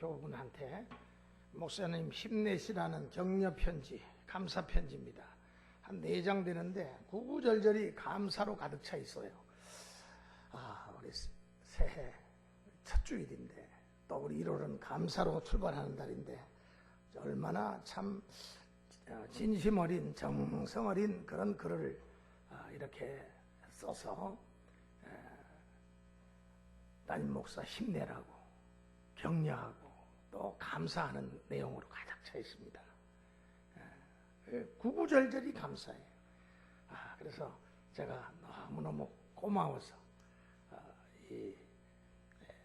교우분한테 목사님 힘내시라는 격려 편지, 감사 편지입니다. 한 4장 되는데 구구절절이 감사로 가득 차 있어요. 우리 새해 첫 주일인데 또 우리 1월은 감사로 출발하는 달인데 얼마나 참 진심 어린, 정성 어린 그런 글을 이렇게 써서 담임 목사 힘내라고 격려하고 또 감사하는 내용으로 가득 차 있습니다. 구구절절이 감사해요. 그래서 제가 너무너무 고마워서 이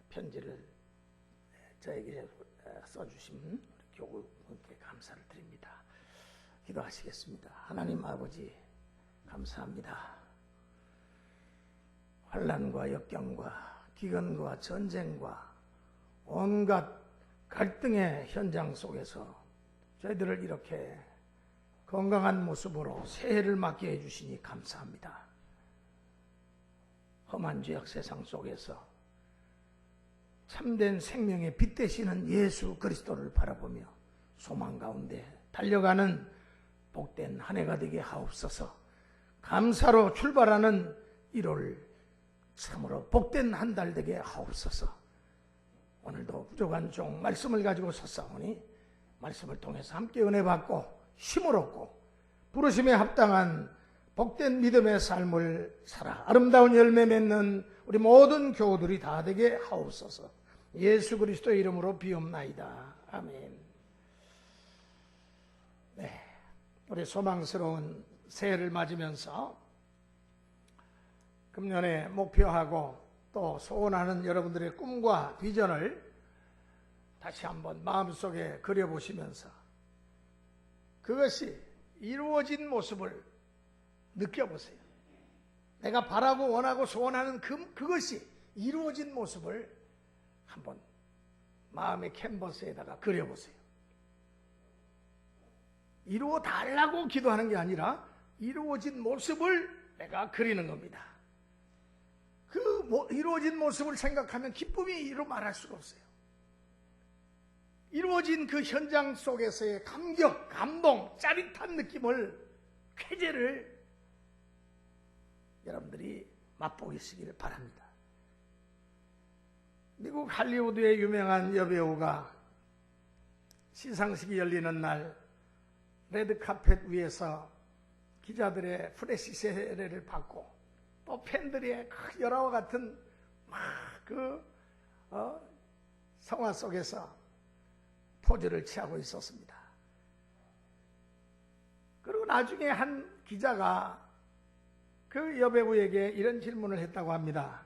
편지를 저에게 써주신 우리 교우분께 감사를 드립니다. 기도하시겠습니다. 하나님 아버지 감사합니다. 환난과 역경과 기근과 전쟁과 온갖 갈등의 현장 속에서 저희들을 이렇게 건강한 모습으로 새해를 맞게 해주시니 감사합니다. 험한 죄악 세상 속에서 참된 생명의 빛 되시는 예수 그리스도를 바라보며 소망 가운데 달려가는 복된 한 해가 되게 하옵소서. 감사로 출발하는 1월 참으로 복된 한 달 되게 하옵소서. 오늘도 부족한 종 말씀을 가지고 섰사오니 말씀을 통해서 함께 은혜 받고 힘을 얻고 부르심에 합당한 복된 믿음의 삶을 살아 아름다운 열매 맺는 우리 모든 교우들이 다 되게 하옵소서. 예수 그리스도의 이름으로 비옵나이다. 아멘. 네, 우리 소망스러운 새해를 맞으면서 금년에 목표하고 또 소원하는 여러분들의 꿈과 비전을 다시 한번 마음속에 그려보시면서 그것이 이루어진 모습을 느껴보세요. 내가 바라고 원하고 소원하는 그것이 이루어진 모습을 한번 마음의 캔버스에다가 그려보세요. 이루어 달라고 기도하는 게 아니라 이루어진 모습을 내가 그리는 겁니다. 그 이루어진 모습을 생각하면 기쁨이 이루 말할 수가 없어요. 이루어진 그 현장 속에서의 감격, 감동, 짜릿한 느낌을, 쾌재를 여러분들이 맛보시기를 바랍니다. 미국 할리우드의 유명한 여배우가 시상식이 열리는 날 레드카펫 위에서 기자들의 프레시 세례를 받고 또 팬들의 열화와 같은 성화 속에서 포즈를 취하고 있었습니다. 그리고 나중에 한 기자가 그 여배우에게 이런 질문을 했다고 합니다.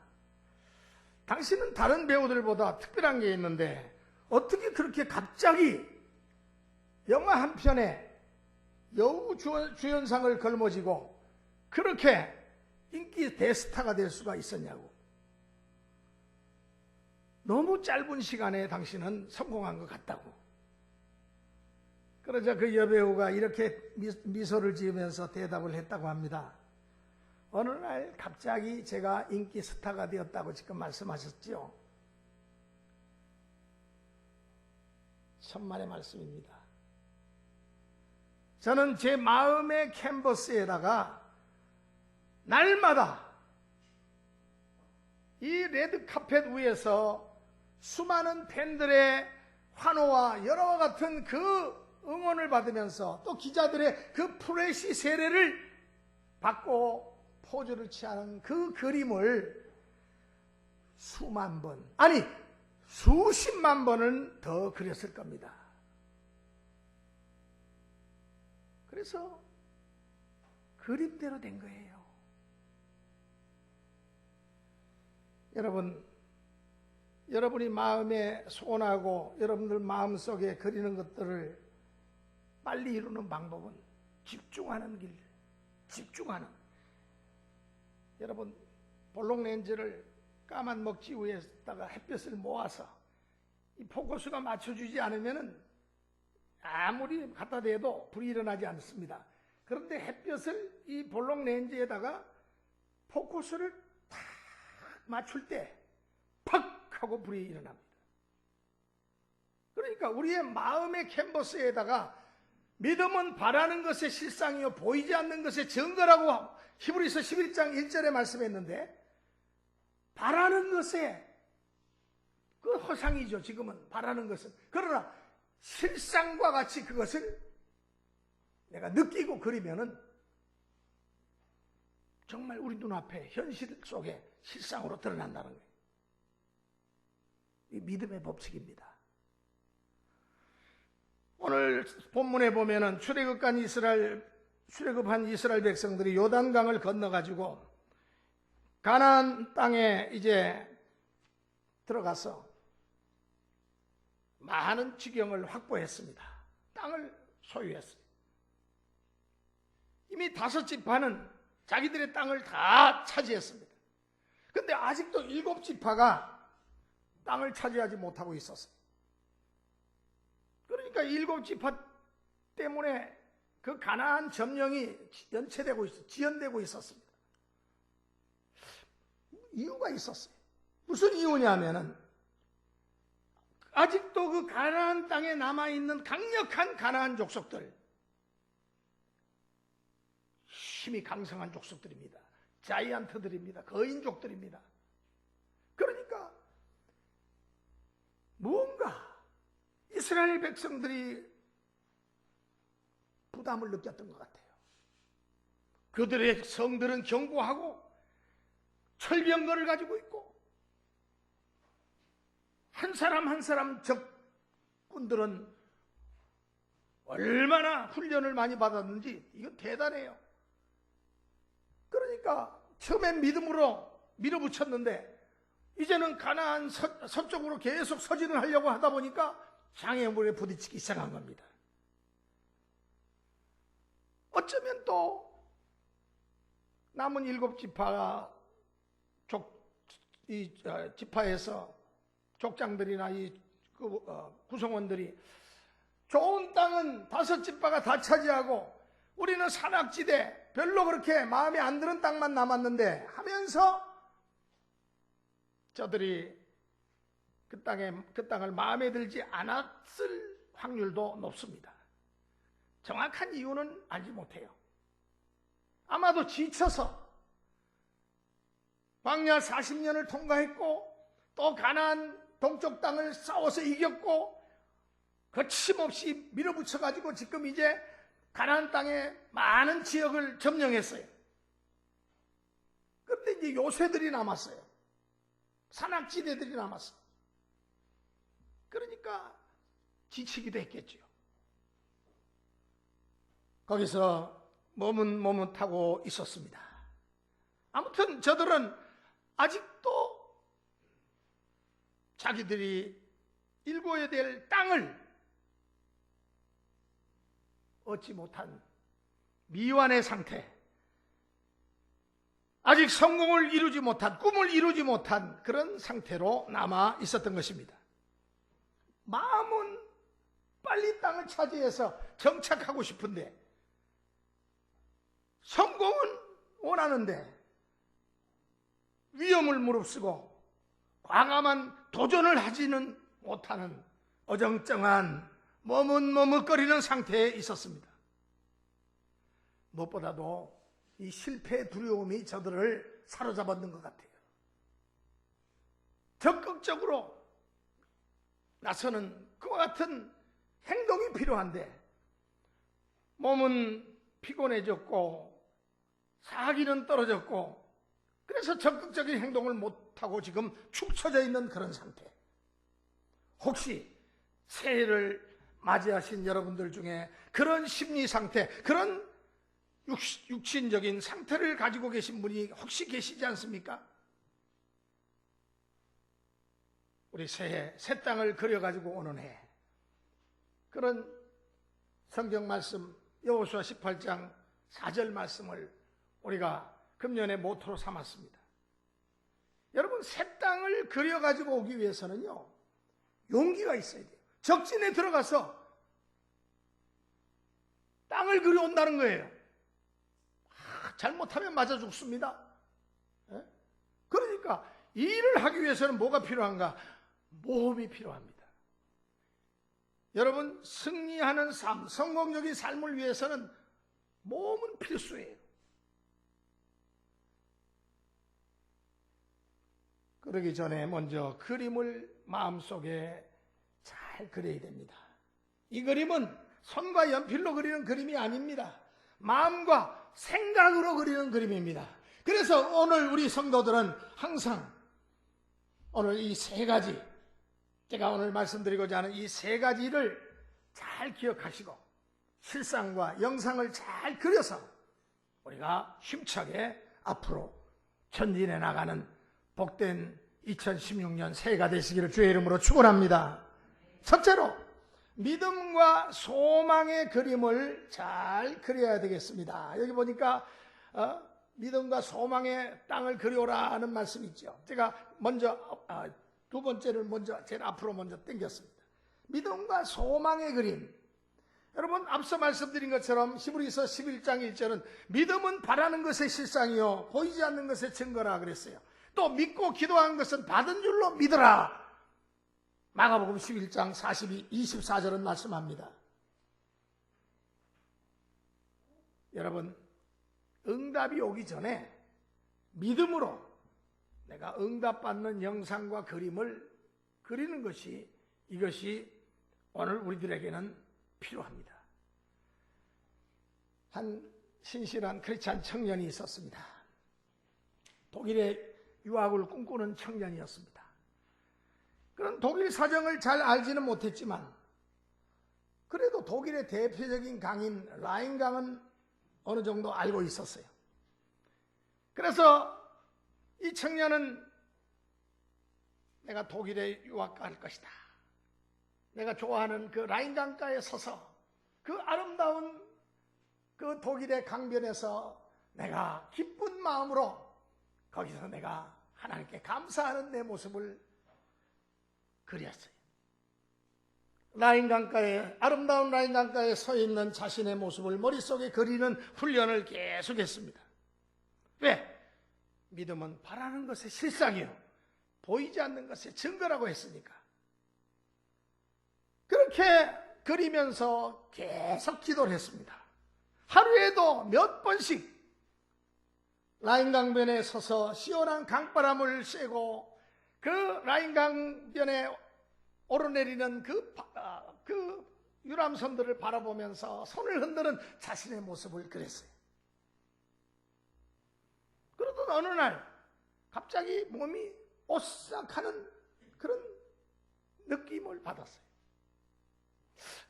당신은 다른 배우들보다 특별한 게 있는데 어떻게 그렇게 갑자기 영화 한 편에 여우 주연상을 걸머쥐고 그렇게 인기 대스타가 될 수가 있었냐고. 너무 짧은 시간에 당신은 성공한 것 같다고. 그러자 그 여배우가 이렇게 미소를 지으면서 대답을 했다고 합니다. 어느 날 갑자기 제가 인기 스타가 되었다고 지금 말씀하셨죠? 천만의 말씀입니다. 저는 제 마음의 캔버스에다가 날마다 이 레드카펫 위에서 수많은 팬들의 환호와 열화와 같은 그 응원을 받으면서 또 기자들의 그 프레시 세례를 받고 포즈를 취하는 그 그림을 수만 번, 아니 수십만 번은 더 그렸을 겁니다. 그래서 그림대로 된 거예요. 여러분이 마음에 소원하고 여러분들 마음속에 그리는 것들을 빨리 이루는 방법은 집중하는 길, 집중하는. 여러분 볼록 렌즈를 까만 먹지 위에다가 햇볕을 모아서 이 포커스가 맞춰주지 않으면은 아무리 갖다 대도 불이 일어나지 않습니다. 그런데 햇볕을 이 볼록 렌즈에다가 포커스를 탁 맞출 때 팍 하고 불이 일어납니다. 그러니까 우리의 마음의 캔버스에다가 믿음은 바라는 것의 실상이요 보이지 않는 것의 증거라고 히브리서 11장 1절에 말씀했는데, 바라는 것에 그 허상이죠. 지금은 바라는 것은. 그러나 실상과 같이 그것을 내가 느끼고 그리면은 정말 우리 눈앞에 현실 속에 실상으로 드러난다는 거예요. 이 믿음의 법칙입니다. 오늘 본문에 보면은 출애굽한 이스라엘 백성들이 요단강을 건너가지고 가나안 땅에 이제 들어가서 많은 지경을 확보했습니다. 땅을 소유했어요. 이미 5지파는 자기들의 땅을 다 차지했습니다. 그런데 아직도 7지파가 땅을 차지하지 못하고 있었어요. 그러니까 7지파 때문에 그 가나안 점령이 지연되고 있었습니다. 이유가 있었어요. 무슨 이유냐면은 아직도 그 가나안 땅에 남아있는 강력한 가나안 족속들, 힘이 강성한 족속들입니다. 자이언트들입니다. 거인족들입니다. 그러니까 무언가 이스라엘 백성들이 부담을 느꼈던 것 같아요. 그들의 성들은 견고하고 철병거를 가지고 있고, 한 사람 한 사람 적군들은 얼마나 훈련을 많이 받았는지 이건 대단해요. 그러니까 처음엔 믿음으로 밀어붙였는데 이제는 가나안 서쪽으로 계속 서진을 하려고 하다 보니까 장애물에 부딪히기 시작한 겁니다. 어쩌면 또 남은 7지파가 지파에서 족장들이나 구성원들이 좋은 땅은 5지파가 다 차지하고 우리는 산악지대, 별로 그렇게 마음에 안 드는 땅만 남았는데 하면서 저들이 그 땅을 마음에 들지 않았을 확률도 높습니다. 정확한 이유는 알지 못해요. 아마도 지쳐서 광야 40년을 통과했고 또 가나안 동쪽 땅을 싸워서 이겼고 거침없이 밀어붙여가지고 지금 이제 가나안 땅의 많은 지역을 점령했어요. 그런데 이제 요새들이 남았어요. 산악지대들이 남았어요. 그러니까 지치기도 했겠죠. 거기서 머뭇머뭇하고 있었습니다. 아무튼 저들은 아직도 자기들이 일궈야 될 땅을 얻지 못한 미완의 상태, 아직 성공을 이루지 못한, 꿈을 이루지 못한 그런 상태로 남아 있었던 것입니다. 마음은 빨리 땅을 차지해서 정착하고 싶은데, 성공은 원하는데 위험을 무릅쓰고 과감한 도전을 하지는 못하는 어정쩡한 머뭇머뭇거리는 상태에 있었습니다. 무엇보다도 이 실패의 두려움이 저들을 사로잡았는 것 같아요. 적극적으로 나서는 그와 같은 행동이 필요한데 몸은 피곤해졌고 사기는 떨어졌고 그래서 적극적인 행동을 못하고 지금 축 처져 있는 그런 상태. 혹시 새해를 맞이하신 여러분들 중에 그런 심리 상태, 그런 육신적인 상태를 가지고 계신 분이 혹시 계시지 않습니까? 우리 새해, 새 땅을 그려가지고 오는 해, 그런 성경 말씀 여호수아 18장 4절 말씀을 우리가 금년의 모토로 삼았습니다. 여러분, 새 땅을 그려가지고 오기 위해서는요, 용기가 있어야 돼요. 적진에 들어가서 땅을 그려온다는 거예요. 잘못하면 맞아 죽습니다. 그러니까 이 일을 하기 위해서는 뭐가 필요한가? 모험이 필요합니다. 여러분, 승리하는 삶, 성공적인 삶을 위해서는 몸은 필수예요. 그러기 전에 먼저 그림을 마음속에 잘 그려야 됩니다. 이 그림은 손과 연필로 그리는 그림이 아닙니다. 마음과 생각으로 그리는 그림입니다. 그래서 오늘 우리 성도들은 항상 오늘 이 세 가지, 제가 오늘 말씀드리고자 하는 이 세 가지를 잘 기억하시고 실상과 영상을 잘 그려서 우리가 힘차게 앞으로 전진해 나가는 복된 2016년 새해가 되시기를 주의 이름으로 축원합니다. 첫째로 믿음과 소망의 그림을 잘 그려야 되겠습니다. 여기 보니까 믿음과 소망의 땅을 그려라 하는 말씀이 있죠. 제가 먼저 두 번째를 제일 앞으로 먼저 당겼습니다. 믿음과 소망의 그림. 여러분, 앞서 말씀드린 것처럼 히브리서 11장 1절은 믿음은 바라는 것의 실상이요 보이지 않는 것의 증거라 그랬어요. 또 믿고 기도한 것은 받은 줄로 믿으라. 마가복음 11장 24절은 말씀합니다. 여러분, 응답이 오기 전에 믿음으로 내가 응답받는 영상과 그림을 그리는 것이, 이것이 오늘 우리들에게는 필요합니다. 한 신실한 크리스찬 청년이 있었습니다. 독일에 유학을 꿈꾸는 청년이었습니다. 그런 독일 사정을 잘 알지는 못했지만 그래도 독일의 대표적인 강인 라인강은 어느 정도 알고 있었어요. 그래서 이 청년은 내가 독일에 유학 갈 것이다. 내가 좋아하는 그 라인강가에 서서 그 아름다운 그 독일의 강변에서 내가 기쁜 마음으로 거기서 내가 하나님께 감사하는 내 모습을 그렸어요. 라인강가에, 아름다운 라인강가에 서 있는 자신의 모습을 머릿속에 그리는 훈련을 계속했습니다. 왜? 믿음은 바라는 것의 실상이요 보이지 않는 것의 증거라고 했으니까. 그렇게 그리면서 계속 기도를 했습니다. 하루에도 몇 번씩 라인강변에 서서 시원한 강바람을 쐬고 그 라인강변에 오르내리는 그 유람선들을 바라보면서 손을 흔드는 자신의 모습을 그렸어요. 그러던 어느 날 갑자기 몸이 오싹하는 그런 느낌을 받았어요.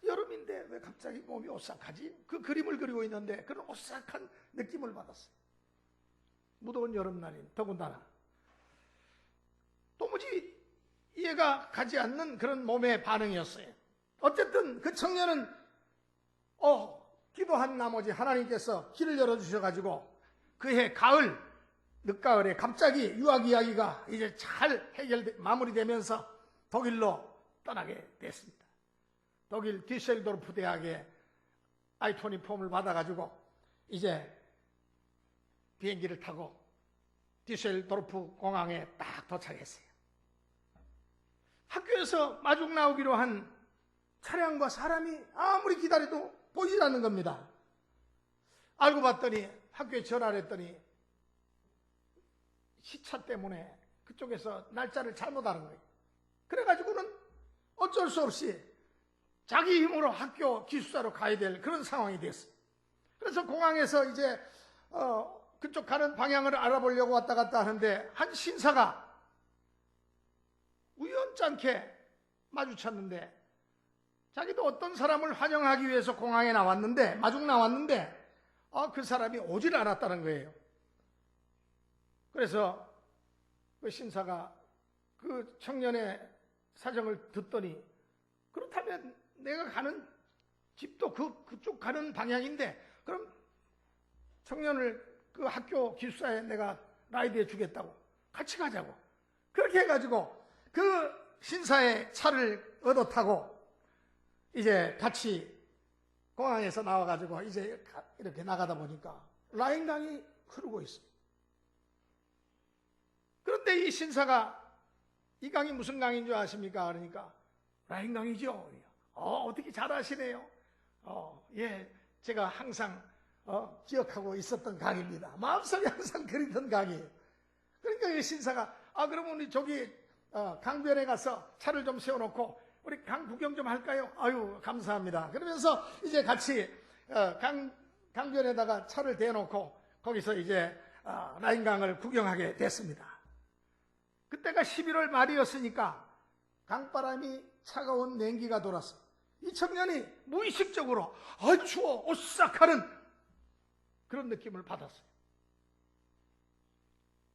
여름인데 왜 갑자기 몸이 오싹하지? 그 그림을 그리고 있는데 그런 오싹한 느낌을 받았어요. 무더운 여름날인 더군다나 도무지 이해가 가지 않는 그런 몸의 반응이었어요. 어쨌든 그 청년은 기도한 나머지 하나님께서 길을 열어주셔가지고 그해 가을, 늦가을에 갑자기 유학 이야기가 이제 잘 마무리되면서 독일로 떠나게 됐습니다. 독일 디셀도르프 대학의 I-20 폼을 받아가지고 이제 비행기를 타고 디셀도르프 공항에 딱 도착했어요. 학교에서 마중 나오기로 한 차량과 사람이 아무리 기다려도 보이지 않는 겁니다. 알고 봤더니 학교에 전화를 했더니 시차 때문에 그쪽에서 날짜를 잘못 알은 거예요. 그래가지고는 어쩔 수 없이 자기 힘으로 학교 기숙사로 가야 될 그런 상황이 됐어요. 그래서 공항에서 이제 그쪽 가는 방향을 알아보려고 왔다 갔다 하는데 한 신사가 우연찮게 마주쳤는데 자기도 어떤 사람을 환영하기 위해서 공항에 나왔는데 마중 나왔는데 그 사람이 오질 않았다는 거예요. 그래서 그 신사가 그 청년의 사정을 듣더니 그렇다면 내가 가는 집도 그쪽 가는 방향인데 그럼 청년을 그 학교 기숙사에 내가 라이드해 주겠다고 같이 가자고 그렇게 해가지고 그 신사의 차를 얻어 타고 이제 같이 공항에서 나와가지고 이제 이렇게 나가다 보니까 라인강이 흐르고 있어요. 그런데 이 신사가 이 강이 무슨 강인 줄 아십니까? 그러니까 라인강이죠. 어떻게 잘하시네요. 예, 제가 항상 기억하고 있었던 강입니다. 마음속에 항상 그리던 강이에요. 그러니까 이 신사가 그러면 우리 저기 강변에 가서 차를 좀 세워놓고 우리 강 구경 좀 할까요? 아유, 감사합니다. 그러면서 이제 같이 강변에다가 차를 대놓고 거기서 이제 라인강을 구경하게 됐습니다. 그때가 11월 말이었으니까 강바람이 차가운 냉기가 돌았어. 이 청년이 무의식적으로 추워 오싹하는 그런 느낌을 받았어요.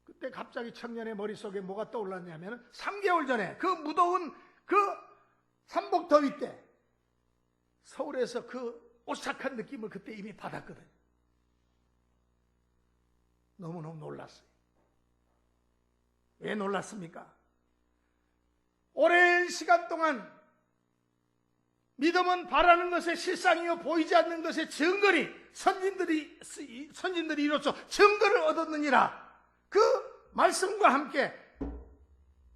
그때 갑자기 청년의 머릿속에 뭐가 떠올랐냐면 3개월 전에 그 무더운 그 삼복더위 때 서울에서 그 오싹한 느낌을 그때 이미 받았거든요. 너무너무 놀랐어요. 왜 놀랐습니까? 오랜 시간 동안 믿음은 바라는 것의 실상이요 보이지 않는 것의 증거리 선진들이 이로써 증거를 얻었느니라. 그 말씀과 함께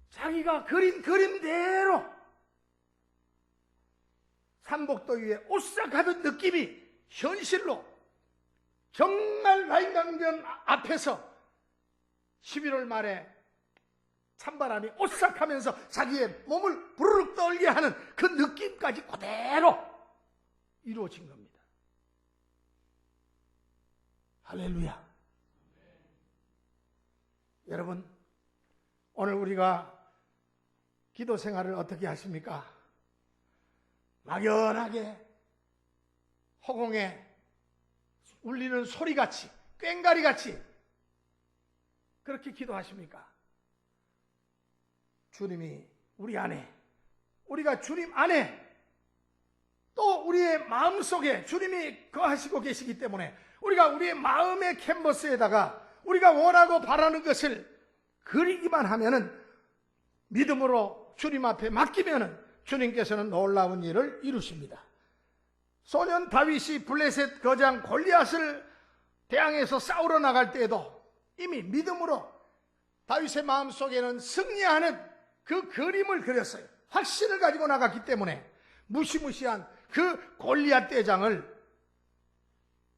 자기가 그린 그림대로 삼복더위에 오싹하던 느낌이 현실로 정말 라인강변 앞에서 11월 말에 찬바람이 오싹하면서 자기의 몸을 부르륵 떨게 하는 그 느낌까지 그대로 이루어진 겁니다. 할렐루야. 여러분, 오늘 우리가 기도 생활을 어떻게 하십니까? 막연하게 허공에 울리는 소리같이 꽹가리같이 그렇게 기도하십니까? 주님이 우리 안에, 우리가 주님 안에, 또 우리의 마음속에 주님이 거하시고 계시기 때문에 우리가 우리의 마음의 캔버스에다가 우리가 원하고 바라는 것을 그리기만 하면은, 믿음으로 주님 앞에 맡기면은 주님께서는 놀라운 일을 이루십니다. 소년 다윗이 블레셋 거장 골리앗을 대항해서 싸우러 나갈 때에도 이미 믿음으로 다윗의 마음속에는 승리하는 그 그림을 그렸어요. 확신을 가지고 나갔기 때문에 무시무시한 그 골리앗 대장을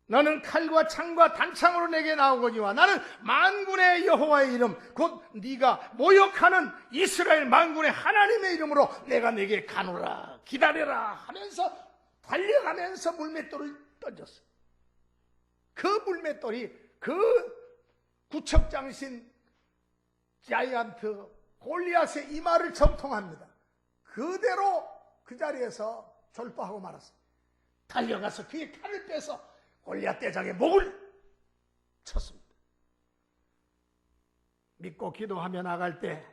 너는 칼과 창과 단창으로 내게 나오거니와 나는 만군의 여호와의 이름 곧 네가 모욕하는 이스라엘 만군의 하나님의 이름으로 내가 네게 가노라 기다려라 하면서 달려가면서 물맷돌을 던졌어요. 그 물맷돌이 그 구척장신 자이언트 골리앗의 이마를 정통합니다. 그대로 그 자리에서 졸도하고 말았어요. 달려가서 그의 칼을 빼서 골리앗 대장의 목을 쳤습니다. 믿고 기도하며 나갈 때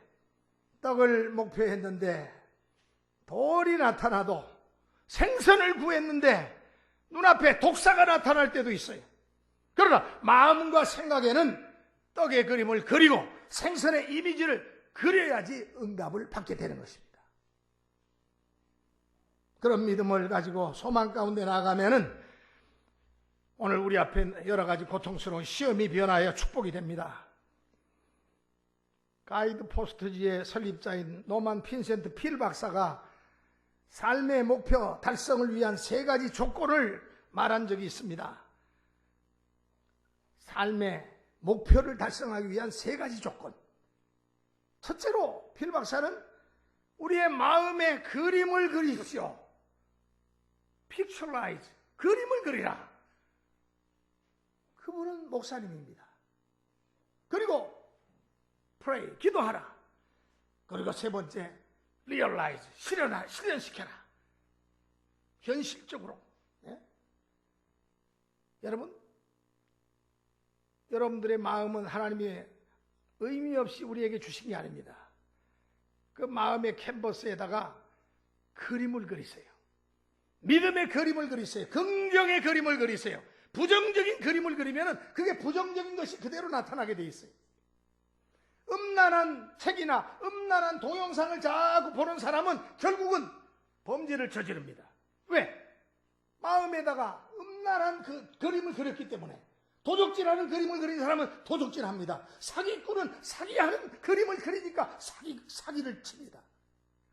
떡을 목표했는데 돌이 나타나도, 생선을 구했는데 눈앞에 독사가 나타날 때도 있어요. 그러나 마음과 생각에는 떡의 그림을 그리고 생선의 이미지를 그려야지 응답을 받게 되는 것입니다. 그런 믿음을 가지고 소망 가운데 나가면은 오늘 우리 앞에 여러 가지 고통스러운 시험이 변하여 축복이 됩니다. 가이드 포스트지의 설립자인 노만 핀센트 필 박사가 삶의 목표 달성을 위한 3가지 조건을 말한 적이 있습니다. 삶의 목표를 달성하기 위한 3가지 조건. 첫째로 필 박사는 우리의 마음의 그림을 그리십시오. Pictureize, 그림을 그리라. 그분은 목사님입니다. 그리고 pray, 기도하라. 그리고 3번째, realize, 실현시켜라. 현실적으로. 예? 여러분들의 마음은 하나님이 의미 없이 우리에게 주신 게 아닙니다. 그 마음의 캔버스에다가 그림을 그리세요. 믿음의 그림을 그리세요. 긍정의 그림을 그리세요. 부정적인 그림을 그리면 그게 부정적인 것이 그대로 나타나게 돼 있어요. 음란한 책이나 음란한 동영상을 자꾸 보는 사람은 결국은 범죄를 저지릅니다. 왜? 마음에다가 음란한 그 그림을 그렸기 때문에. 도적질하는 그림을 그린 사람은 도적질합니다. 사기꾼은 사기하는 그림을 그리니까 사기를 칩니다.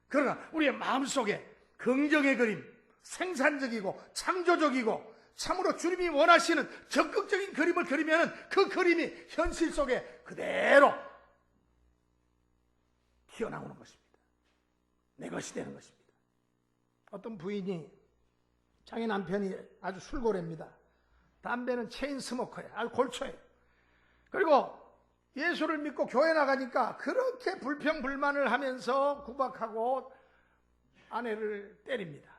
그러나 우리의 마음속에 긍정의 그림, 생산적이고 창조적이고 참으로 주님이 원하시는 적극적인 그림을 그리면 그 그림이 현실 속에 그대로 튀어나오는 것입니다. 내 것이 되는 것입니다. 어떤 부인이 자기 남편이 아주 술고래입니다. 담배는 체인 스모커예요. 아주 골초예요. 그리고 예수를 믿고 교회 나가니까 그렇게 불평불만을 하면서 구박하고 아내를 때립니다.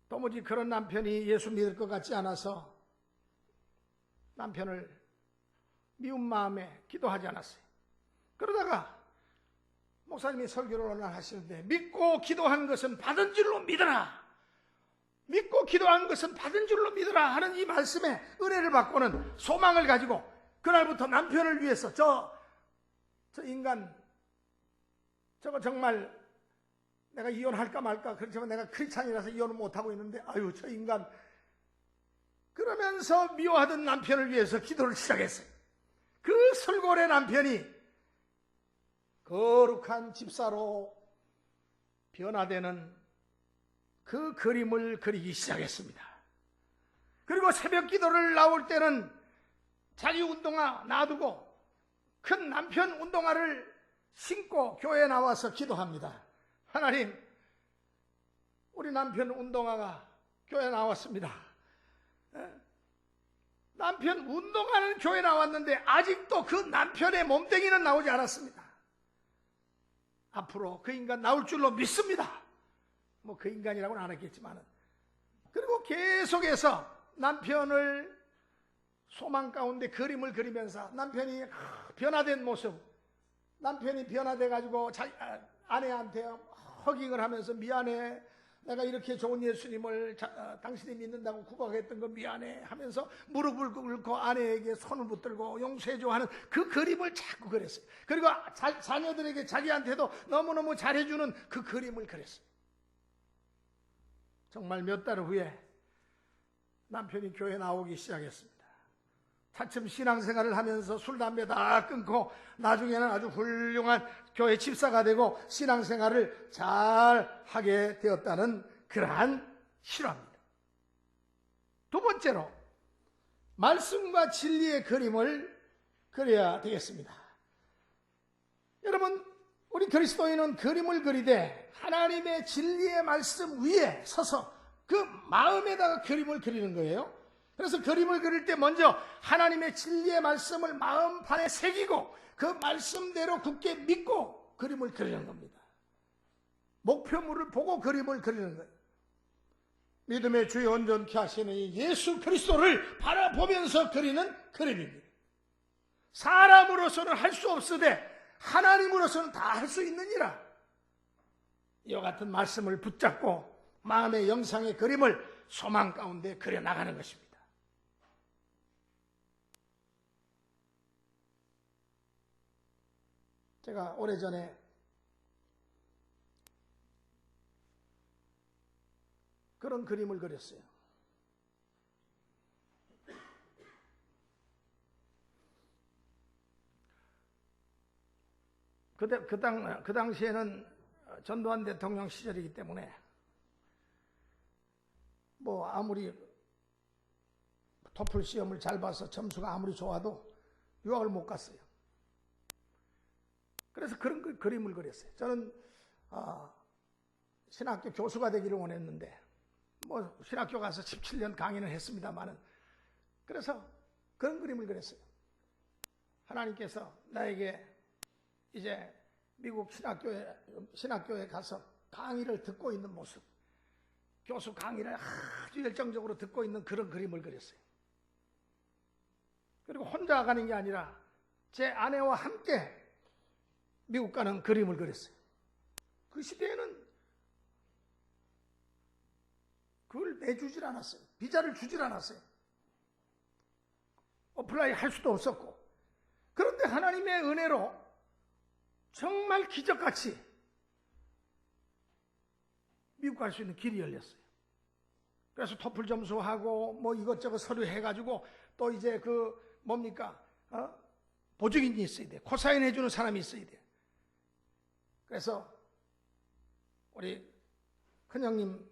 도무지 그런 남편이 예수 믿을 것 같지 않아서 남편을 미운 마음에 기도하지 않았어요. 그러다가 목사님이 설교를 어느 날 하시는데 믿고 기도한 것은 받은 줄로 믿어라. 믿고 기도한 것은 받은 줄로 믿어라 하는 이 말씀에 은혜를 받고는 소망을 가지고 그날부터 남편을 위해서 저 인간 저거 정말 내가 이혼할까 말까 그렇지만 내가 크리스찬이라서 이혼을 못하고 있는데 아유 저 인간 그러면서 미워하던 남편을 위해서 기도를 시작했어요. 그 술고래 남편이 거룩한 집사로 변화되는 그 그림을 그리기 시작했습니다. 그리고 새벽 기도를 나올 때는 자기 운동화 놔두고 큰 남편 운동화를 신고 교회에 나와서 기도합니다. 하나님, 우리 남편 운동화가 교회에 나왔습니다. 남편 운동화는 교회에 나왔는데 아직도 그 남편의 몸뚱이는 나오지 않았습니다. 앞으로 그 인간 나올 줄로 믿습니다. 뭐 그 인간이라고는 안 했겠지만은. 그리고 계속해서 남편을 소망 가운데 그림을 그리면서 남편이 변화된 모습, 남편이 변화돼가지고 아내한테 허깅을 하면서 미안해, 내가 이렇게 좋은 예수님을 당신이 믿는다고 구박했던 거 미안해 하면서 무릎을 꿇고 아내에게 손을 붙들고 용서해줘 하는 그 그림을 자꾸 그렸어요. 그리고 자녀들에게 자기한테도 너무너무 잘해주는 그 그림을 그렸어요. 정말 몇 달 후에 남편이 교회에 나오기 시작했습니다. 차츰 신앙생활을 하면서 술, 담배 다 끊고 나중에는 아주 훌륭한 교회 집사가 되고 신앙생활을 잘 하게 되었다는 그러한 실화입니다. 두 번째로 말씀과 진리의 그림을 그려야 되겠습니다. 여러분, 우리 그리스도인은 그림을 그리되 하나님의 진리의 말씀 위에 서서 그 마음에다가 그림을 그리는 거예요. 그래서 그림을 그릴 때 먼저 하나님의 진리의 말씀을 마음판에 새기고 그 말씀대로 굳게 믿고 그림을 그리는 겁니다. 목표물을 보고 그림을 그리는 거예요. 믿음의 주에 온전케 하시는 이 예수 그리스도를 바라보면서 그리는 그림입니다. 사람으로서는 할 수 없으되 하나님으로서는 다 할 수 있느니라. 이와 같은 말씀을 붙잡고 마음의 영상의 그림을 소망 가운데 그려나가는 것입니다. 제가 오래전에 그런 그림을 그렸어요. 그 당시에는 전두환 대통령 시절이기 때문에 뭐 아무리 토플 시험을 잘 봐서 점수가 아무리 좋아도 유학을 못 갔어요. 그래서 그런 그림을 그렸어요. 저는 신학교 교수가 되기를 원했는데 뭐 신학교 가서 17년 강의는 했습니다만은 그래서 그런 그림을 그렸어요. 하나님께서 나에게 이제 미국 신학교에 가서 강의를 듣고 있는 모습, 교수 강의를 아주 열정적으로 듣고 있는 그런 그림을 그렸어요. 그리고 혼자 가는 게 아니라 제 아내와 함께 미국 가는 그림을 그렸어요. 그 시대에는 그걸 내주질 않았어요. 비자를 주질 않았어요. 어플라이 할 수도 없었고. 그런데 하나님의 은혜로 정말 기적같이 미국 갈 수 있는 길이 열렸어요. 그래서 토플 점수하고 뭐 이것저것 서류 해가지고 또 이제 그 뭡니까? 보증인이 있어야 돼. 코사인 해주는 사람이 있어야 돼. 그래서 우리 큰형님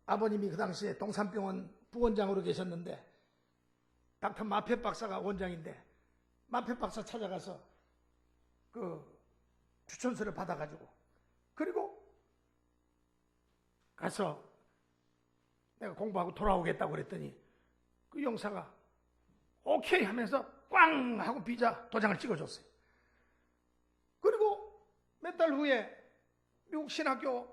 아버님이 그 당시에 동산병원 부원장으로 계셨는데 닥터 마페 박사가 원장인데 마페 박사 찾아가서 그 추천서를 받아가지고 그리고 가서 내가 공부하고 돌아오겠다고 그랬더니 그 용사가 오케이 하면서 꽝 하고 비자 도장을 찍어줬어요. 그리고 몇 달 후에 미국 신학교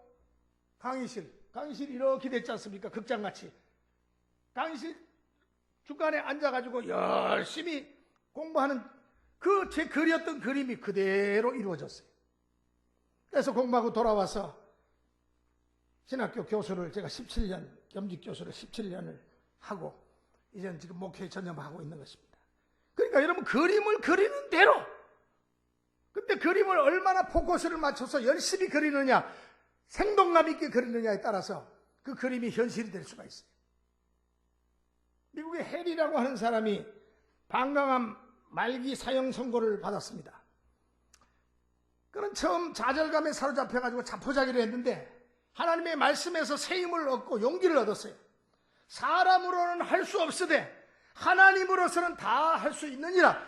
강의실 이렇게 됐지 않습니까? 극장같이. 강의실 중간에 앉아가지고 열심히 공부하는 그 제 그렸던 그림이 그대로 이루어졌어요. 그래서 공부하고 돌아와서 신학교 교수를 제가 17년, 겸직 교수를 17년을 하고 이제는 지금 목회에 전념하고 있는 것입니다. 그러니까 여러분 그림을 그리는 대로 근데 그림을 얼마나 포커스를 맞춰서 열심히 그리느냐 생동감 있게 그리느냐에 따라서 그 그림이 현실이 될 수가 있어요. 미국의 해리라고 하는 사람이 방광암 말기 사형 선고를 받았습니다. 그는 처음 좌절감에 사로잡혀가지고 자포자기를 했는데 하나님의 말씀에서 새 힘을 얻고 용기를 얻었어요. 사람으로는 할 수 없으되 하나님으로서는 다 할 수 있느니라.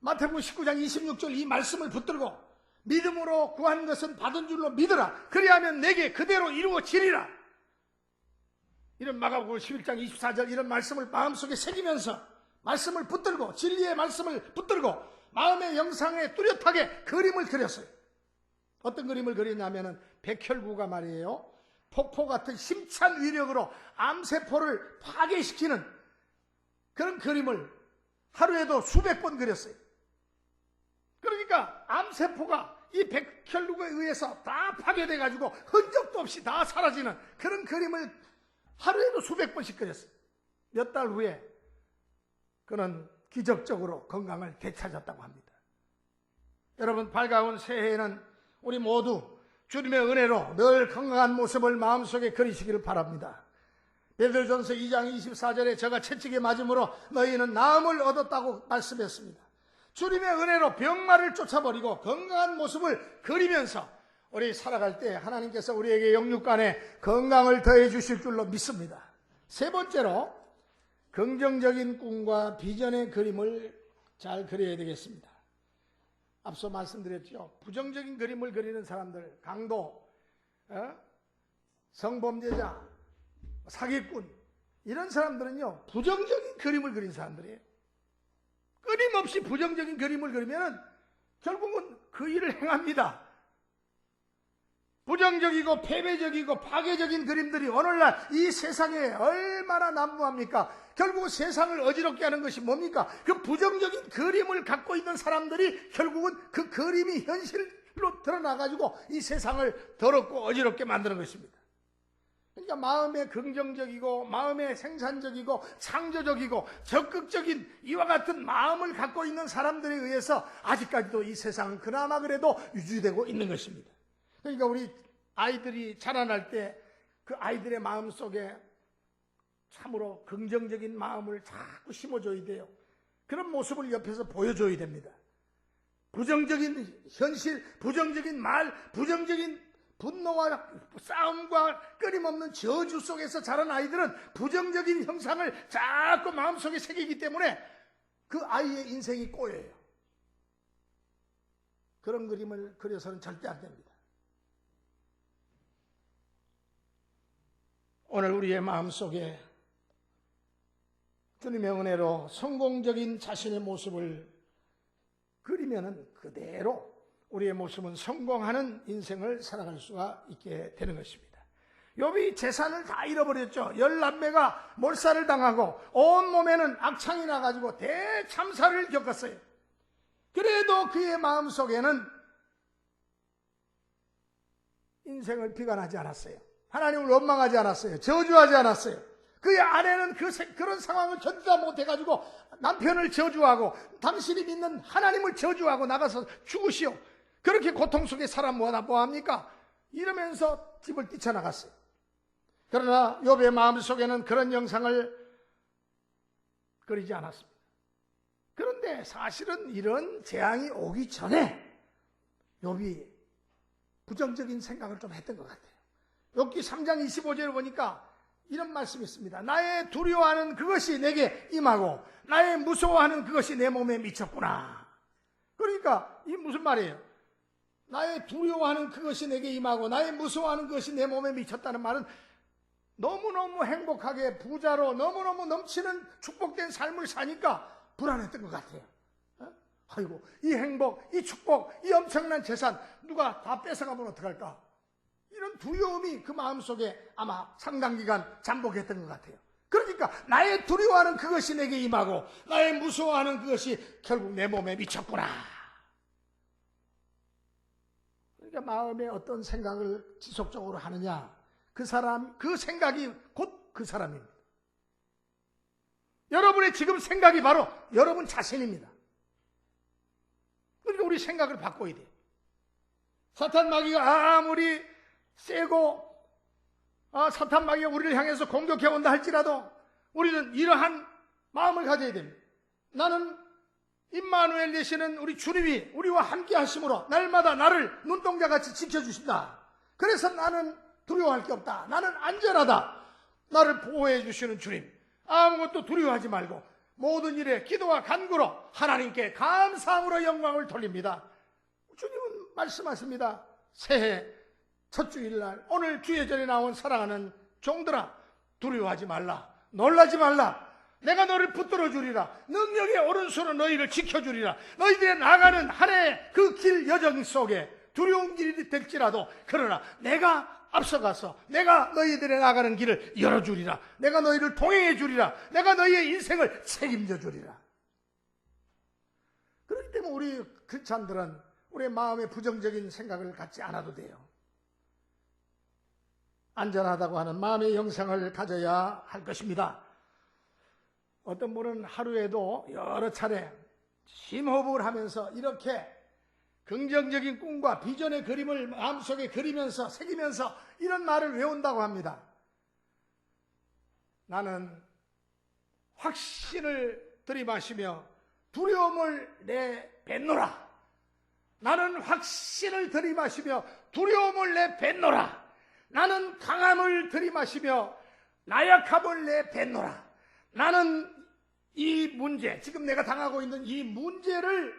마태복음 19장 26절 이 말씀을 붙들고 믿음으로 구한 것은 받은 줄로 믿으라. 그리하면 내게 그대로 이루어지리라. 이런 마가복음 11장 24절 이런 말씀을 마음속에 새기면서 말씀을 붙들고 진리의 말씀을 붙들고 마음의 영상에 뚜렷하게 그림을 그렸어요. 어떤 그림을 그렸냐면은 백혈구가 말이에요. 폭포 같은 힘찬 위력으로 암세포를 파괴시키는 그런 그림을 하루에도 수백 번 그렸어요. 그러니까 암세포가 이 백혈구에 의해서 다 파괴돼가지고 흔적도 없이 다 사라지는 그런 그림을 하루에도 수백 번씩 그렸어요. 몇 달 후에 그는 기적적으로 건강을 되찾았다고 합니다. 여러분 밝아온 새해에는 우리 모두 주님의 은혜로 늘 건강한 모습을 마음속에 그리시기를 바랍니다. 베드로전서 2장 24절에 저가 채찍에 맞음으로 너희는 나음을 얻었다고 말씀했습니다. 주님의 은혜로 병마를 쫓아버리고 건강한 모습을 그리면서 우리 살아갈 때 하나님께서 우리에게 영육간에 건강을 더해 주실 줄로 믿습니다. 세 번째로 긍정적인 꿈과 비전의 그림을 잘 그려야 되겠습니다. 앞서 말씀드렸죠. 부정적인 그림을 그리는 사람들, 강도, 성범죄자, 사기꾼 이런 사람들은요 부정적인 그림을 그린 사람들이에요. 끊임없이 부정적인 그림을 그리면 결국은 그 일을 행합니다. 부정적이고 패배적이고 파괴적인 그림들이 오늘날 이 세상에 얼마나 난무합니까? 결국은 세상을 어지럽게 하는 것이 뭡니까? 그 부정적인 그림을 갖고 있는 사람들이 결국은 그 그림이 현실로 드러나가지고 이 세상을 더럽고 어지럽게 만드는 것입니다. 그러니까 마음에 긍정적이고 마음에 생산적이고 창조적이고 적극적인 이와 같은 마음을 갖고 있는 사람들에 의해서 아직까지도 이 세상은 그나마 그래도 유지되고 있는 것입니다. 그러니까 우리 아이들이 자라날 때 그 아이들의 마음 속에 참으로 긍정적인 마음을 자꾸 심어줘야 돼요. 그런 모습을 옆에서 보여줘야 됩니다. 부정적인 현실, 부정적인 말, 부정적인 분노와 싸움과 끊임없는 저주 속에서 자란 아이들은 부정적인 형상을 자꾸 마음속에 새기기 때문에 그 아이의 인생이 꼬여요. 그런 그림을 그려서는 절대 안 됩니다. 오늘 우리의 마음속에 주님의 은혜로 성공적인 자신의 모습을 그리면은 그대로 우리의 모습은 성공하는 인생을 살아갈 수가 있게 되는 것입니다. 욥이 재산을 다 잃어버렸죠. 10남매가 몰살을 당하고 온몸에는 악창이 나가지고 대참사를 겪었어요. 그래도 그의 마음속에는 인생을 비관하지 않았어요. 하나님을 원망하지 않았어요. 저주하지 않았어요. 그의 아내는 그런 상황을 견디다 못해가지고 남편을 저주하고 당신이 믿는 하나님을 저주하고 나가서 죽으시오. 그렇게 고통 속에 살아 뭐합니까? 이러면서 집을 뛰쳐나갔어요. 그러나 욥의 마음속에는 그런 영상을 그리지 않았습니다. 그런데 사실은 이런 재앙이 오기 전에 욥이 부정적인 생각을 좀 했던 것 같아요. 욥기 3장 25절에 보니까 이런 말씀이 있습니다. 나의 두려워하는 그것이 내게 임하고 나의 무서워하는 그것이 내 몸에 미쳤구나. 그러니까 이 무슨 말이에요? 나의 두려워하는 그것이 내게 임하고 나의 무서워하는 그것이 내 몸에 미쳤다는 말은 너무너무 행복하게 부자로 너무너무 넘치는 축복된 삶을 사니까 불안했던 것 같아요. 아이고, 이 행복, 이 축복, 이 엄청난 재산 누가 다 뺏어가면 어떡할까? 이런 두려움이 그 마음속에 아마 상당 기간 잠복했던 것 같아요. 그러니까 나의 두려워하는 그것이 내게 임하고 나의 무서워하는 그것이 결국 내 몸에 미쳤구나. 그러니까 마음에 어떤 생각을 지속적으로 하느냐, 그 사람, 그 생각이 곧 그 사람입니다. 여러분의 지금 생각이 바로 여러분 자신입니다. 그러니까 우리 생각을 바꿔야 돼요. 사탄 마귀가 아무리 세고 사탄 마귀가 우리를 향해서 공격해 온다 할지라도 우리는 이러한 마음을 가져야 됩니다. 나는 임마누엘 되시는 우리 주님이 우리와 함께 하심으로 날마다 나를 눈동자같이 지켜주신다. 그래서 나는 두려워할 게 없다. 나는 안전하다. 나를 보호해 주시는 주님, 아무것도 두려워하지 말고 모든 일에 기도와 간구로 하나님께 감사함으로 영광을 돌립니다. 주님은 말씀하십니다. 새해 첫 주일날 오늘 주예전에 나온 사랑하는 종들아, 두려워하지 말라, 놀라지 말라. 내가 너를 붙들어 주리라. 능력의 오른손으로 너희를 지켜주리라. 너희들이 나가는 한 해 그 길 여정 속에 두려운 길이 될지라도 그러나 내가 앞서가서 내가 너희들의 나가는 길을 열어주리라. 내가 너희를 동행해 주리라. 내가 너희의 인생을 책임져 주리라. 그렇기 때문에 우리 크리스찬들은 우리의 마음에 부정적인 생각을 갖지 않아도 돼요. 안전하다고 하는 마음의 영상을 가져야 할 것입니다. 어떤 분은 하루에도 여러 차례 심호흡을 하면서 이렇게 긍정적인 꿈과 비전의 그림을 마음속에 그리면서 새기면서 이런 말을 외운다고 합니다. 나는 확신을 들이마시며 두려움을 내뱉노라. 나는 확신을 들이마시며 두려움을 내뱉노라. 나는 강함을 들이마시며 나약함을 내뱉노라. 나는 이 문제, 지금 내가 당하고 있는 이 문제가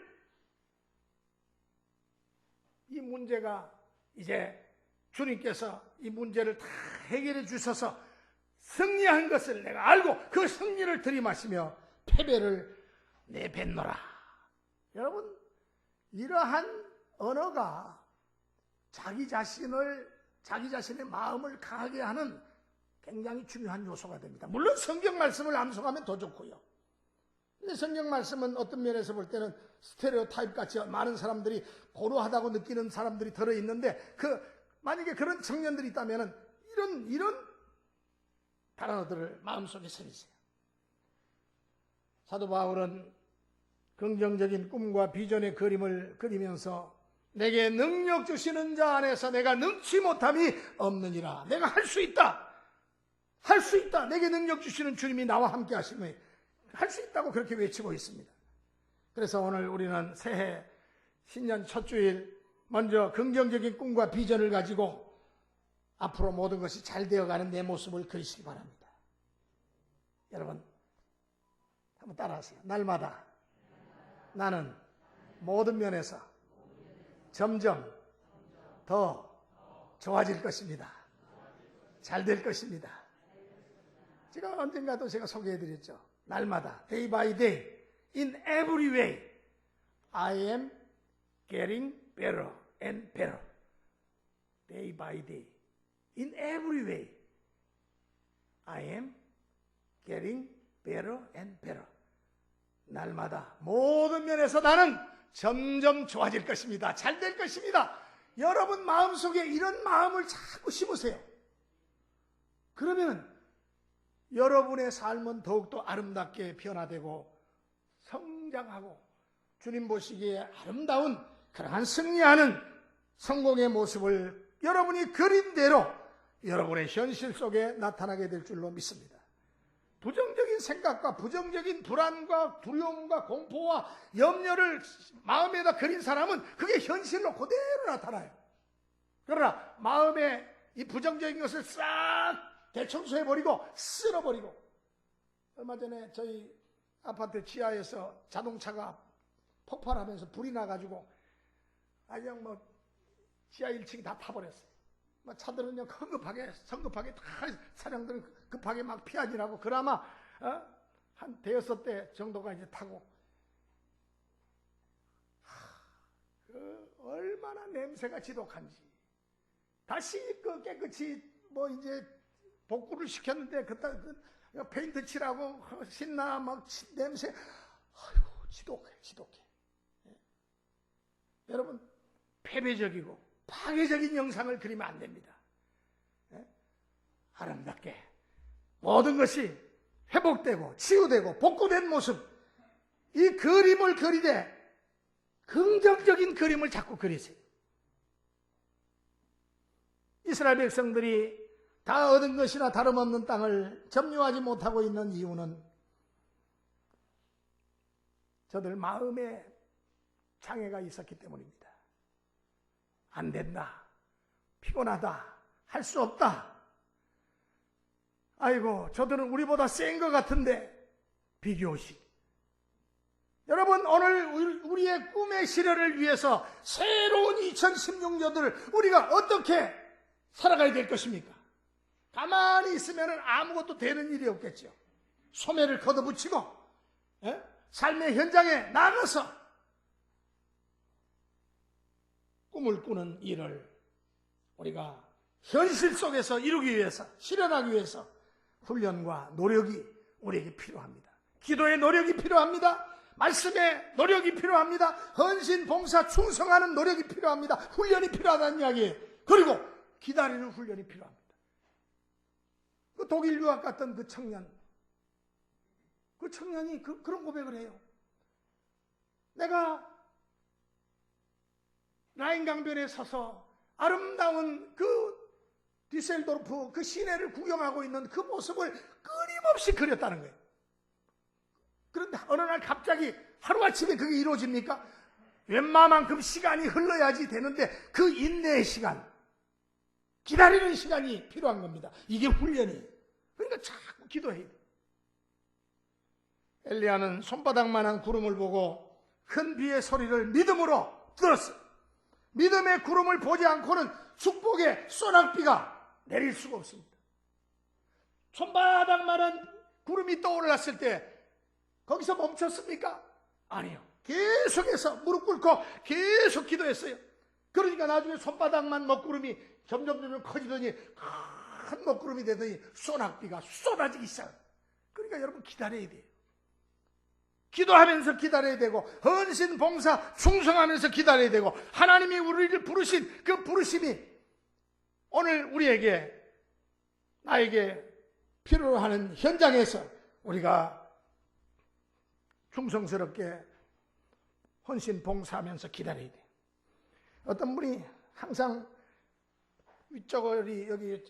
이제 주님께서 이 문제를 다 해결해 주셔서 승리한 것을 내가 알고 그 승리를 들이마시며 패배를 내뱉노라. 여러분, 이러한 언어가 자기 자신의 마음을 강하게 하는 굉장히 중요한 요소가 됩니다. 물론 성경 말씀을 암송하면 더 좋고요. 근데 성경 말씀은 어떤 면에서 볼 때는 스테레오 타입 같이 많은 사람들이 고루하다고 느끼는 사람들이 들어있는데 만약에 그런 청년들이 있다면 이런 단어들을 마음속에 새기세요. 사도 바울은 긍정적인 꿈과 비전의 그림을 그리면서 내게 능력 주시는 자 안에서 내가 능치 못함이 없느니라. 내가 할 수 있다. 할 수 있다. 내게 능력 주시는 주님이 나와 함께 하시면 할 수 있다고 그렇게 외치고 있습니다. 그래서 오늘 우리는 새해 신년 첫 주일 먼저 긍정적인 꿈과 비전을 가지고 앞으로 모든 것이 잘 되어가는 내 모습을 그리시기 바랍니다. 여러분 한번 따라하세요. 날마다 나는 모든 면에서 점점 더 좋아질 것입니다. 잘 될 것입니다. 제가 언젠가도 제가 소개해드렸죠. 날마다 day by day, in every way, I am getting better and better. Day by day, in every way, I am getting better and better. 날마다 모든 면에서 나는 점점 좋아질 것입니다. 잘 될 것입니다. 여러분 마음속에 이런 마음을 자꾸 심으세요. 그러면 여러분의 삶은 더욱더 아름답게 변화되고 성장하고 주님 보시기에 아름다운 그러한 승리하는 성공의 모습을 여러분이 그린 대로 여러분의 현실 속에 나타나게 될 줄로 믿습니다. 부정적인 생각과 부정적인 불안과 두려움과 공포와 염려를 마음에다 그린 사람은 그게 현실로 그대로 나타나요. 그러나 마음에 이 부정적인 것을 싹 대청소해버리고 쓸어버리고. 얼마 전에 저희 아파트 지하에서 자동차가 폭발하면서 불이 나가지고 그냥 뭐 지하 1층이 다 타버렸어요. 뭐 차들은 그냥 성급하게 다 차량들은 급하게 막 피하지라고 그나마 한 대여섯 대 정도가 이제 타고. 얼마나 냄새가 지독한지. 다시 그 깨끗이 뭐 이제 복구를 시켰는데 그 페인트 칠하고 신나 막 냄새. 아이고 지독해. 예. 여러분 패배적이고 파괴적인 영상을 그리면 안 됩니다. 예? 아름답게 모든 것이 회복되고 치유되고 복구된 모습, 이 그림을 그리되 긍정적인 그림을 자꾸 그리세요. 이스라엘 백성들이 다 얻은 것이나 다름없는 땅을 점유하지 못하고 있는 이유는 저들 마음에 장애가 있었기 때문입니다. 안 된다, 피곤하다, 할 수 없다. 아이고 저들은 우리보다 센 것 같은데 비교식. 여러분 오늘 우리의 꿈의 시련을 위해서 새로운 2016년을 우리가 어떻게 살아가야 될 것입니까? 가만히 있으면 아무것도 되는 일이 없겠죠. 소매를 걷어붙이고 삶의 현장에 나가서 꿈을 꾸는 일을 우리가 현실 속에서 이루기 위해서, 실현하기 위해서 훈련과 노력이 우리에게 필요합니다. 기도의 노력이 필요합니다. 말씀의 노력이 필요합니다. 헌신, 봉사, 충성하는 노력이 필요합니다. 훈련이 필요하다는 이야기예요. 그리고 기다리는 훈련이 필요합니다. 그 독일 유학 갔던 그 청년이 그런 고백을 해요. 내가 라인 강변에 서서 아름다운 그 디셀도르프 그 시내를 구경하고 있는 그 모습을 끊임없이 그렸다는 거예요. 그런데 어느 날 갑자기 하루아침에 그게 이루어집니까? 웬만만큼 시간이 흘러야지 되는데 그 인내의 시간, 기다리는 시간이 필요한 겁니다. 이게 훈련이에요. 그러니까 자꾸 기도해야 돼요. 엘리야는 손바닥만한 구름을 보고 큰 비의 소리를 믿음으로 들었어요. 믿음의 구름을 보지 않고는 축복의 소낙비가 내릴 수가 없습니다. 손바닥만한 구름이 떠올랐을 때 거기서 멈췄습니까? 아니요. 계속해서 무릎 꿇고 계속 기도했어요. 그러니까 나중에 손바닥만 먹구름이 점점 커지더니 큰 먹구름이 되더니 소낙비가 쏟아지기 시작해요. 그러니까 여러분 기다려야 돼요. 기도하면서 기다려야 되고 헌신, 봉사, 충성하면서 기다려야 되고 하나님이 우리를 부르신 그 부르심이 오늘 우리에게 나에게 필요로 하는 현장에서 우리가 충성스럽게 헌신, 봉사하면서 기다려야 돼요. 어떤 분이 항상 위쪽을 여기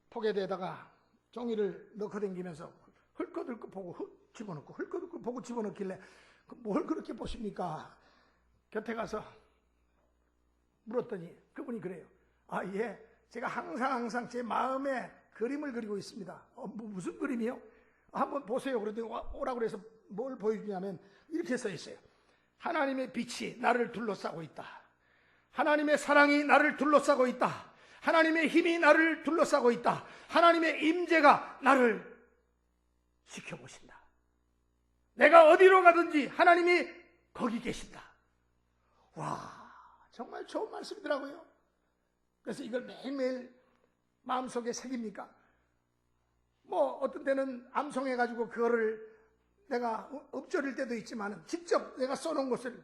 포개대에다가 종이를 넣고 다니면서 헐끗헐끗 보고 집어넣고 헐끗헐끗 보고 집어넣길래 뭘 그렇게 보십니까? 곁에 가서 물었더니 그분이 그래요. 아, 예, 제가 항상 제 마음에 그림을 그리고 있습니다. 무슨 그림이요? 한번 보세요. 그러더니 오라고 그래서 뭘 보여주냐면 이렇게 써 있어요. 하나님의 빛이 나를 둘러싸고 있다. 하나님의 사랑이 나를 둘러싸고 있다. 하나님의 힘이 나를 둘러싸고 있다. 하나님의 임재가 나를 지켜보신다. 내가 어디로 가든지 하나님이 거기 계신다. 와, 정말 좋은 말씀이더라고요. 그래서 이걸 매일매일 마음속에 새깁니까? 뭐 어떤 때는 암송해가지고 그거를 내가 읊조릴 때도 있지만 직접 내가 써놓은 것을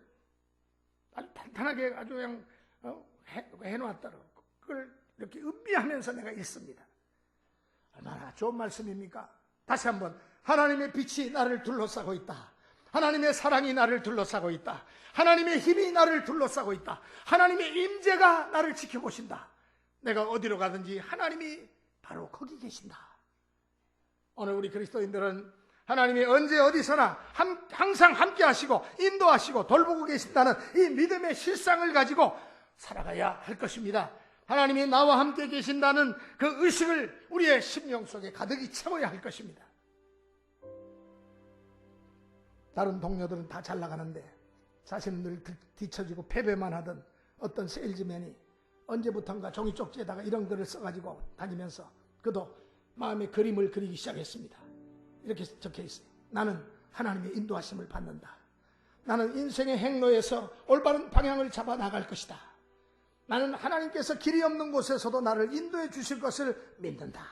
아주 탄탄하게 아주 그냥 해놓았다고 그걸 이렇게 음미하면서 내가 읽습니다. 얼마나 좋은 말씀입니까? 다시 한번 하나님의 빛이 나를 둘러싸고 있다. 하나님의 사랑이 나를 둘러싸고 있다. 하나님의 힘이 나를 둘러싸고 있다. 하나님의 임재가 나를 지켜보신다. 내가 어디로 가든지 하나님이 바로 거기 계신다. 오늘 우리 그리스도인들은 하나님이 언제 어디서나 항상 함께 하시고 인도하시고 돌보고 계신다는 이 믿음의 실상을 가지고 살아가야 할 것입니다. 하나님이 나와 함께 계신다는 그 의식을 우리의 심령 속에 가득히 채워야 할 것입니다. 다른 동료들은 다 잘 나가는데 자신은 늘 뒤처지고 패배만 하던 어떤 세일즈맨이 언제부턴가 종이 쪽지에다가 이런 글을 써가지고 다니면서 그도 마음의 그림을 그리기 시작했습니다. 이렇게 적혀 있어요. 나는 하나님의 인도하심을 받는다. 나는 인생의 행로에서 올바른 방향을 잡아 나갈 것이다. 나는 하나님께서 길이 없는 곳에서도 나를 인도해 주실 것을 믿는다.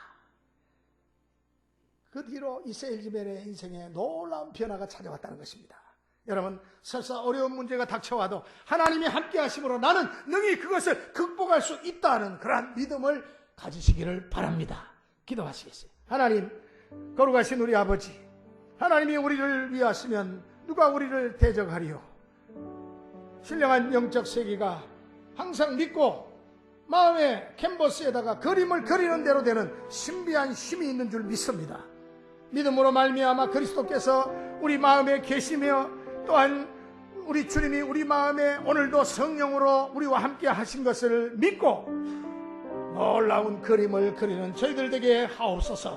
그 뒤로 이 세일즈맨의 인생에 놀라운 변화가 찾아왔다는 것입니다. 여러분, 설사 어려운 문제가 닥쳐와도 하나님이 함께 하심으로 나는 능히 그것을 극복할 수 있다는 그러한 믿음을 가지시기를 바랍니다. 기도하시겠어요? 하나님, 거룩하신 우리 아버지, 하나님이 우리를 위하시면 누가 우리를 대적하리요? 신령한 영적 세계가 항상 믿고 마음의 캔버스에다가 그림을 그리는 대로 되는 신비한 힘이 있는 줄 믿습니다. 믿음으로 말미암아 그리스도께서 우리 마음에 계시며 또한 우리 주님이 우리 마음에 오늘도 성령으로 우리와 함께 하신 것을 믿고 놀라운 그림을 그리는 저희들 되게 하옵소서.